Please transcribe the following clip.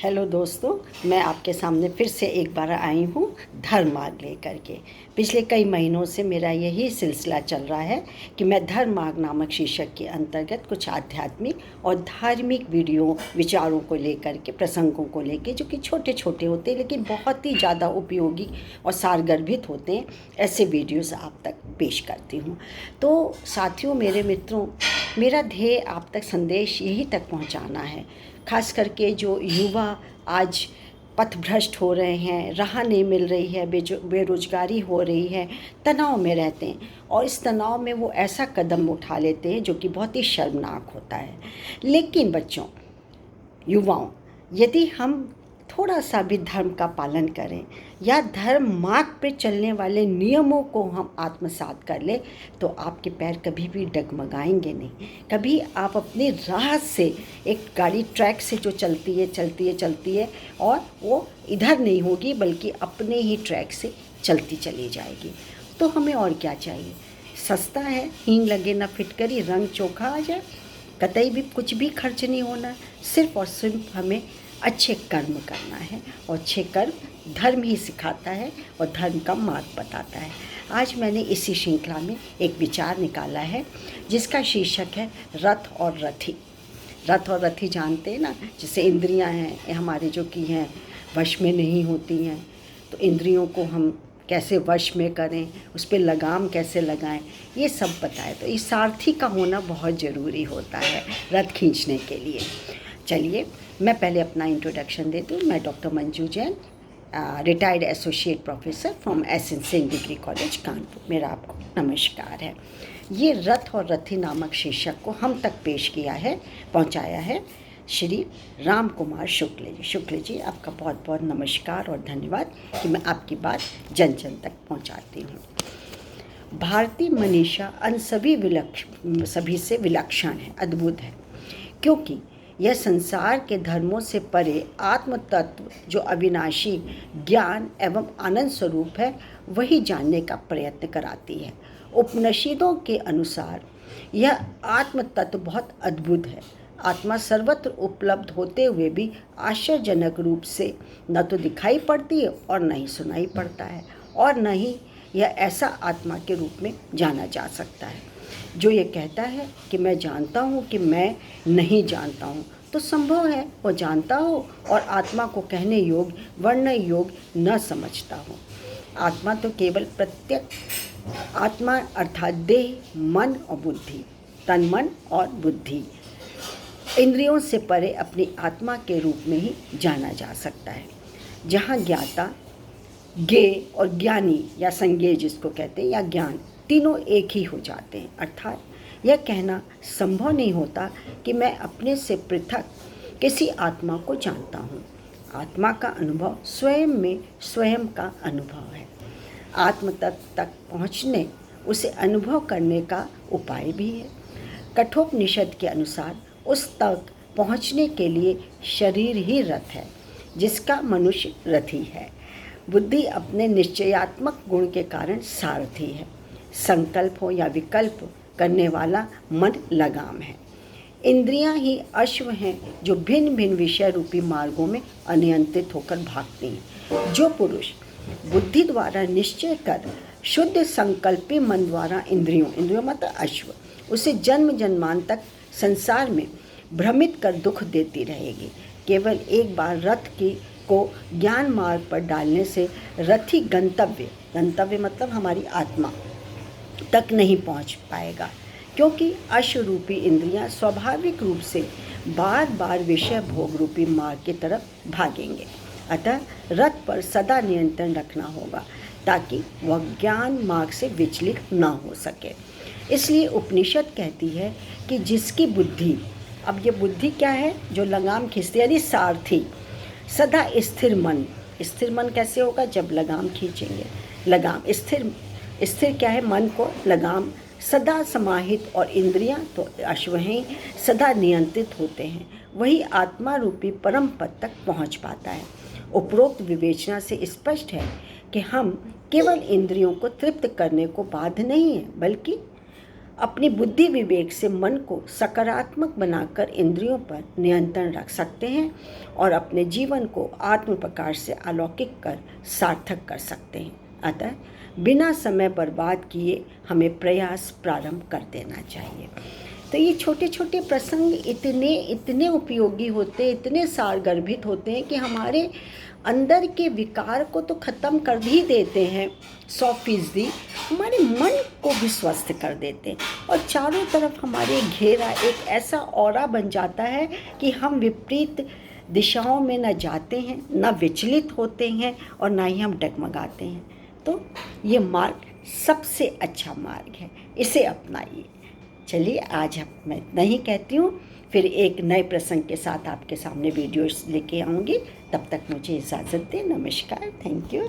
Hello दोस्तों, मैं आपके सामने फिर से एक बार आई हूँ धर्म मार्ग लेकर के। पिछले कई महीनों से मेरा यही सिलसिला चल रहा है कि मैं धर्म मार्ग नामक शीर्षक के अंतर्गत कुछ आध्यात्मिक और धार्मिक वीडियो विचारों को लेकर के, प्रसंगों को लेकर, जो कि छोटे छोटे होते हैं लेकिन बहुत ही ज़्यादा उपयोगी और सारगर्भित होते हैं, ऐसे वीडियोज़ आप तक पेश करती हूँ। तो साथियों, मेरे मित्रों, मेरा ध्येय आप तक संदेश यही तक पहुँचाना है। खास करके जो युवा आज पथभ्रष्ट हो रहे हैं, राह नहीं मिल रही है, बेरोजगारी हो रही है, तनाव में रहते हैं और इस तनाव में वो ऐसा कदम उठा लेते हैं जो कि बहुत ही शर्मनाक होता है। लेकिन बच्चों, युवाओं, यदि हम थोड़ा सा भी धर्म का पालन करें या धर्म मार्ग पर चलने वाले नियमों को हम आत्मसात कर लें तो आपके पैर कभी भी डगमगाएंगे नहीं। कभी आप अपनी राह से, एक गाड़ी ट्रैक से जो चलती है और वो इधर नहीं होगी बल्कि अपने ही ट्रैक से चलती चली जाएगी। तो हमें और क्या चाहिए? सस्ता है, हींग लगे ना फिटकरी, रंग चोखा आ जाए, कतई भी कुछ भी खर्च नहीं होना, सिर्फ और सिर्फ हमें अच्छे कर्म करना है और अच्छे कर्म धर्म ही सिखाता है और धर्म का मार्ग बताता है। आज मैंने इसी श्रृंखला में एक विचार निकाला है जिसका शीर्षक है रथ और रथी। रथ और रथी जानते हैं ना, जैसे इंद्रियां हैं हमारे जो कि हैं वश में नहीं होती हैं, तो इंद्रियों को हम कैसे वश में करें, उस पर लगाम कैसे लगाएं, ये सब बताए। तो इस सारथी का होना बहुत ज़रूरी होता है रथ खींचने के लिए। चलिए मैं पहले अपना इंट्रोडक्शन दे दूँ। मैं doctor Manju Jain, retired associate professor from SN. Singh degree college Kanpur, मेरा आपको नमस्कार है। ये रथ और रथी नामक शीर्षक को हम तक पेश किया है, पहुंचाया है श्री राम कुमार शुक्ल जी। आपका बहुत बहुत नमस्कार और धन्यवाद कि मैं आपकी बात जन जन तक पहुंचाती हूँ। भारतीय मनीषा अन सभी से विलक्षण है, अद्भुत है, क्योंकि यह संसार के धर्मों से परे आत्म तत्व जो अविनाशी ज्ञान एवं आनंद स्वरूप है वही जानने का प्रयत्न कराती है। उपनिषदों के अनुसार यह आत्म तत्व बहुत अद्भुत है। आत्मा सर्वत्र उपलब्ध होते हुए भी आश्चर्यजनक रूप से न तो दिखाई पड़ती है और न ही सुनाई पड़ता है, और न ही यह ऐसा आत्मा के रूप में जाना जा सकता है जो ये कहता है कि मैं जानता हूँ कि मैं नहीं जानता हूँ। तो संभव है वो जानता हो और आत्मा को कहने योग्य, वर्णन योग्य न समझता हो। आत्मा तो केवल प्रत्यक आत्मा अर्थात देह, मन और बुद्धि, तन, मन और बुद्धि, इंद्रियों से परे अपनी आत्मा के रूप में ही जाना जा सकता है। जहाँ ज्ञाता, ज्ञेय और ज्ञानी या संज्ञेय जिसको कहते हैं, या ज्ञान, तीनों एक ही हो जाते हैं। अर्थात यह कहना संभव नहीं होता कि मैं अपने से पृथक किसी आत्मा को जानता हूँ। आत्मा का अनुभव स्वयं में स्वयं का अनुभव है। आत्म तत्व तक पहुँचने, उसे अनुभव करने का उपाय भी है। कठोपनिषद के अनुसार उस तक पहुँचने के लिए शरीर ही रथ है, जिसका मनुष्य रथी है। बुद्धि अपने निश्चयात्मक गुण के कारण सारथी है। संकल्प हो या विकल्प करने वाला मन लगाम है। इंद्रियां ही अश्व हैं जो भिन्न भिन्न विषय रूपी मार्गों में अनियंत्रित होकर भागती हैं। जो पुरुष बुद्धि द्वारा निश्चय कर शुद्ध संकल्पी मन द्वारा इंद्रियों मतलब अश्व, उसे जन्म जन्मांत तक संसार में भ्रमित कर दुख देती रहेगी। केवल एक बार रथ की को ज्ञान मार्ग पर डालने से रथी गंतव्य मतलब हमारी आत्मा तक नहीं पहुंच पाएगा, क्योंकि अश्वरूपी इंद्रियां स्वाभाविक रूप से बार बार विषय भोग रूपी मार्ग की तरफ भागेंगे। अतः रथ पर सदा नियंत्रण रखना होगा ताकि वह ज्ञान मार्ग से विचलित न हो सके। इसलिए उपनिषद कहती है कि जिसकी बुद्धि, अब ये बुद्धि क्या है? जो लगाम खींचती है, यानी सारथी, सदा स्थिर मन कैसे होगा? जब लगाम खींचेंगे। लगाम स्थिर क्या है? मन को लगाम सदा समाहित, और इंद्रियां तो अश्व हैं, सदा नियंत्रित होते हैं। वही आत्मा रूपी परम पद तक पहुंच पाता है। उपरोक्त विवेचना से स्पष्ट है कि हम केवल इंद्रियों को तृप्त करने को बाध्य नहीं है, बल्कि अपनी बुद्धि विवेक से मन को सकारात्मक बनाकर इंद्रियों पर नियंत्रण रख सकते हैं और अपने जीवन को आत्म प्रकाश से अलौकिक कर सार्थक कर सकते हैं। अतः बिना समय बर्बाद किए हमें प्रयास प्रारंभ कर देना चाहिए। तो ये छोटे छोटे प्रसंग इतने उपयोगी होते, इतने सारगर्भित होते हैं कि हमारे अंदर के विकार को तो ख़त्म कर ही देते हैं 100%, हमारे मन को भी स्वस्थ कर देते हैं और चारों तरफ हमारे घेरा एक ऐसा ऑरा बन जाता है कि हम विपरीत दिशाओं में न जाते हैं, न विचलित होते हैं और ना ही हम डगमगाते हैं। तो ये मार्ग सबसे अच्छा मार्ग है, इसे अपनाइए। चलिए आज मैं इतना ही कहती हूँ, फिर एक नए प्रसंग के साथ आपके सामने वीडियोस लेके आऊँगी। तब तक मुझे इजाज़त दें। नमस्कार, थैंक यू।